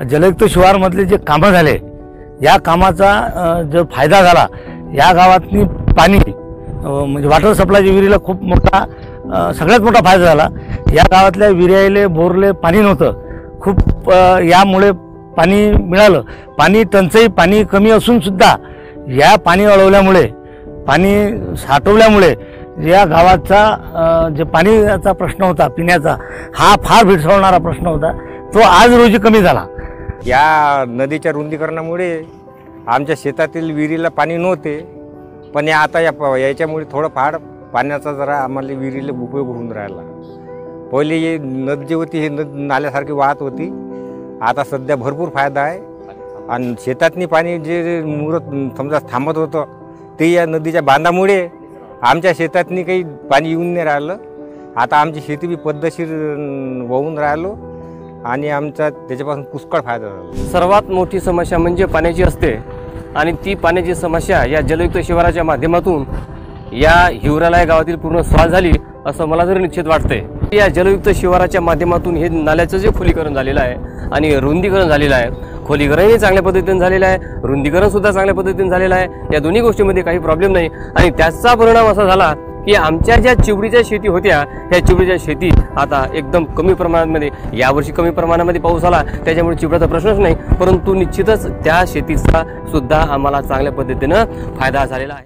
जलयुक्त शिवारमधले जे कामं झाले, या कामाचा जो फायदा झाला, या गावातनी पाणी म्हणजे वॉटर सप्लायच्या विहिरीला खूप मोठा सगळ्यात मोठा फायदा झाला। या गावातल्या विहिरीले बोरले पाणी नव्हतं, खूप यामुळे पाणी मिळालं। पाणी टंचाई, पाणी कमी असून सुद्धा या पाणी अडवल्यामुळे, पाणी साठवल्यामुळे या गावाचा जे पाण्याचा प्रश्न होता, पिण्याचा, हा फार भेडसावणारा प्रश्न होता, तो आज रोजी कमी झाला। या नदीच्या रुंदीकरणामुळे आमच्या शेतातील विहिरीला पाणी नव्हते, पण आता याच्यामुळे थोडंफार पाण्याचा जरा आम्हाला विहिरीला उपयोग होऊन राहिला। पहिले ही नदी जी होती ही नाल्यासारखी वाहत होती, आता सध्या भरपूर फायदा आहे। आणि शेतातनी पाणी जे मुरत समजा थांबत होतं, ते या नदीच्या बांधामुळे आमच्या शेतातनी काही पाणी येऊन नाही राहिलं। आता आमची शेती बी पद्धतशीर वाहून राहिलो आणि आमचा त्याच्यापासून पुष्कळ फायदा झाला। सर्वात मोठी समस्या म्हणजे पाण्याची असते आणि ती पाण्याची समस्या या जलयुक्त शिवाराच्या माध्यमातून या हिवराला गावातील पूर्ण सॉल्व्ह झाली असं मला तरी निश्चित वाटते। या जलयुक्त शिवाराच्या माध्यमातून हे नाल्याचं जे खोलीकरण झालेलं आहे आणि रुंदीकरण झालेलं आहे, खोलीकरणही चांगल्या पद्धतीने झालेलं आहे, रुंदीकरण सुद्धा चांगल्या पद्धतीने झालेलं आहे, या दोन्ही गोष्टींमध्ये काही प्रॉब्लेम नाही। आणि त्याचा परिणाम असा झाला की आमच्या ज्या चिवडीच्या शेती होत्या, ह्या चिवडीच्या शेती आता एकदम कमी प्रमाणामध्ये, यावर्षी कमी प्रमाणामध्ये पाऊस आला त्याच्यामुळे चिवड्याचा प्रश्नच नाही, परंतु निश्चितच त्या शेतीचा सुद्धा आम्हाला चांगल्या पद्धतीनं फायदा झालेला आहे।